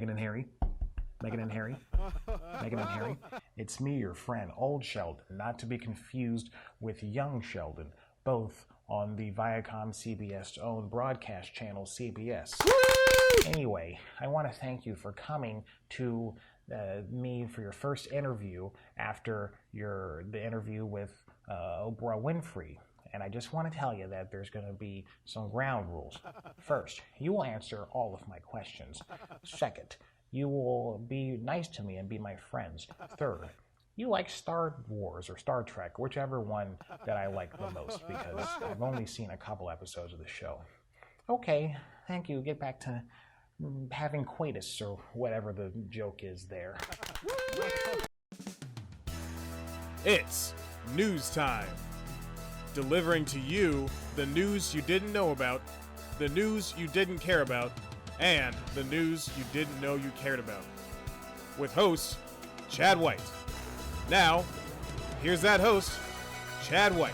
Meghan and Harry. Meghan and Harry. Meghan and Harry. It's me, your friend, Old Sheldon, not to be confused with Young Sheldon, both on the Viacom CBS-owned broadcast channel CBS. Anyway, I want to thank you for coming to me for your first interview after the interview with Oprah Winfrey. And I just want to tell you that there's going to be some ground rules. First, you will answer all of my questions. Second, you will be nice to me and be my friends. Third, you like Star Wars or Star Trek, whichever one that I like the most, because I've only seen a couple episodes of the show. Okay, thank you. Get back to having coitus or whatever the joke is there. It's news time. Delivering to you the news you didn't know about, the news you didn't care about, and the news you didn't know you cared about. With host, Chad White. Now, here's that host, Chad White.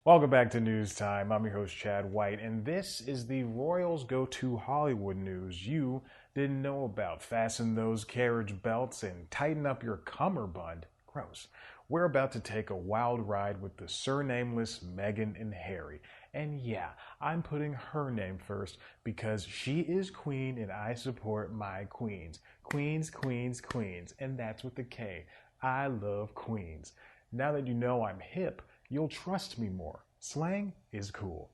Welcome back to News Time. I'm your host, Chad White, and this is the Royals Go to Hollywood news you didn't know about. Fasten those carriage belts and tighten up your cummerbund. Gross. We're about to take a wild ride with the surnameless Meghan and Harry. And yeah, I'm putting her name first because she is queen and I support my queens. Queens, queens, queens. And that's with the K. I love queens. Now that you know I'm hip, you'll trust me more. Slang is cool.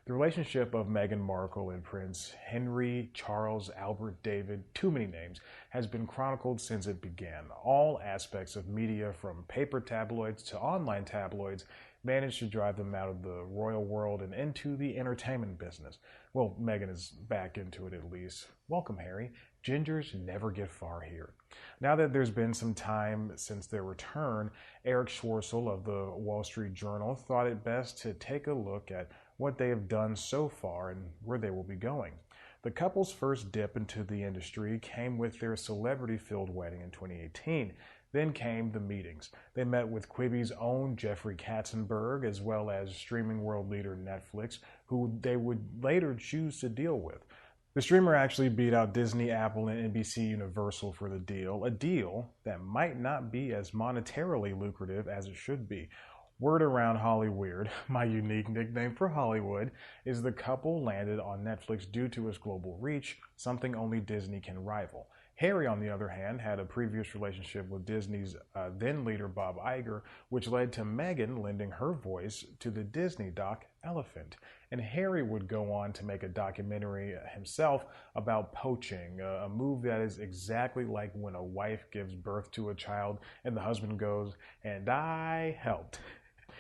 The relationship of Meghan Markle and Prince Henry, Charles, Albert, David, too many names, has been chronicled since it began. All aspects of media, from paper tabloids to online tabloids, managed to drive them out of the royal world and into the entertainment business. Well, Meghan is back into it at least. Welcome, Harry. Gingers never get far here. Now that there's been some time since their return, Eric Schwartzel of the Wall Street Journal thought it best to take a look at what they have done so far and where they will be going. The couple's first dip into the industry came with their celebrity-filled wedding in 2018. Then came the meetings. They met with Quibi's own Jeffrey Katzenberg, as well as streaming world leader Netflix, who they would later choose to deal with. The streamer actually beat out Disney, Apple, and NBC Universal for the deal, a deal that might not be as monetarily lucrative as it should be. Word around Hollyweird, my unique nickname for Hollywood, is the couple landed on Netflix due to its global reach, something only Disney can rival. Harry, on the other hand, had a previous relationship with Disney's then-leader Bob Iger, which led to Meghan lending her voice to the Disney doc Elephant. And Harry would go on to make a documentary himself about poaching, a move that is exactly like when a wife gives birth to a child and the husband goes, "And I helped."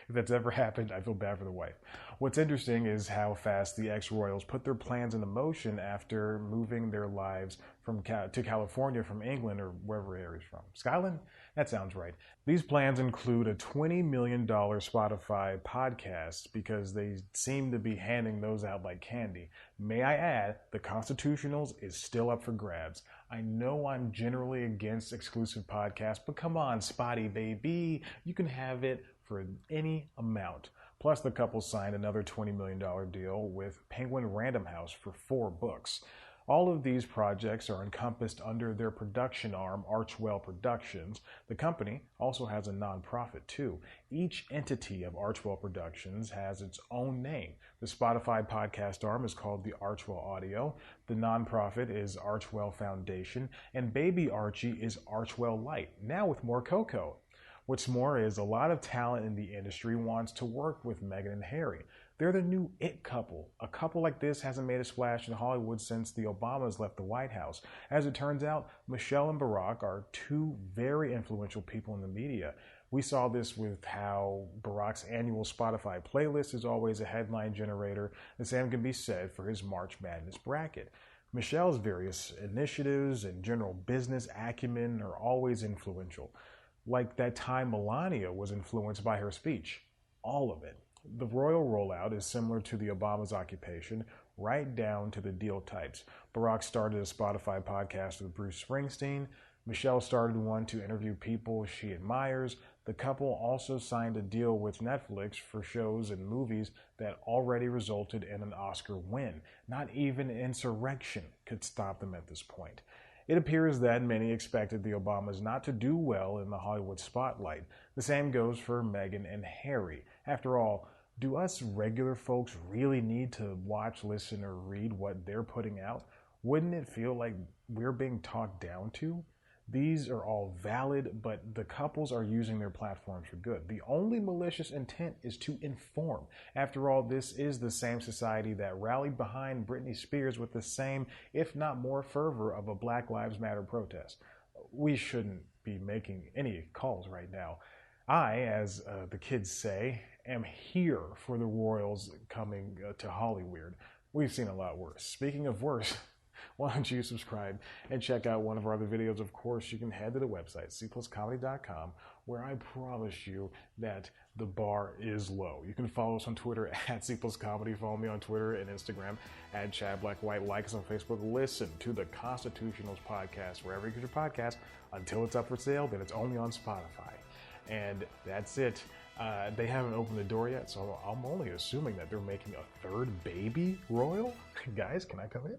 If that's ever happened, I feel bad for the wife. What's interesting is how fast the ex-royals put their plans into motion after moving their lives to California from England, or wherever Harry's from. Scotland? That sounds right. These plans include a $20 million Spotify podcast because they seem to be handing those out like candy. May I add, the Constitutionals is still up for grabs. I know I'm generally against exclusive podcasts, but come on, Spotty baby, you can have it for any amount. Plus, the couple signed another $20 million deal with Penguin Random House for 4 books. All of these projects are encompassed under their production arm, Archwell Productions. The company also has a nonprofit too. Each entity of Archwell Productions has its own name. The Spotify podcast arm is called the Archwell Audio. The nonprofit is Archwell Foundation. And Baby Archie is Archwell Light, now with more cocoa. What's more is a lot of talent in the industry wants to work with Meghan and Harry. They're the new it couple. A couple like this hasn't made a splash in Hollywood since the Obamas left the White House. As it turns out, Michelle and Barack are 2 very influential people in the media. We saw this with how Barack's annual Spotify playlist is always a headline generator. The same can be said for his March Madness bracket. Michelle's various initiatives and general business acumen are always influential. Like that time Melania was influenced by her speech. All of it. The royal rollout is similar to the Obama's occupation, right down to the deal types. Barack started a Spotify podcast with Bruce Springsteen. Michelle started one to interview people she admires. The couple also signed a deal with Netflix for shows and movies that already resulted in an Oscar win. Not even insurrection could stop them at this point. It appears that many expected the Obamas not to do well in the Hollywood spotlight. The same goes for Meghan and Harry. After all, do us regular folks really need to watch, listen, or read what they're putting out? Wouldn't it feel like we're being talked down to? These are all valid, but the couples are using their platforms for good. The only malicious intent is to inform. After all, this is the same society that rallied behind Britney Spears with the same, if not more, fervor of a Black Lives Matter protest. We shouldn't be making any calls right now. I, as the kids say, am here for the Royals coming to Hollyweird. We've seen a lot worse. Speaking of worse, why don't you subscribe and check out one of our other videos? Of course, you can head to the website, cpluscomedy.com, where I promise you that the bar is low. You can follow us on Twitter at cpluscomedy. Follow me on Twitter and Instagram at ChadBlackWhite. Like us on Facebook. Listen to the Constitutionals podcast wherever you get your podcast. Until it's up for sale, then it's only on Spotify. And that's it. They haven't opened the door yet, so I'm only assuming that they're making a third baby royal. Guys, can I come in?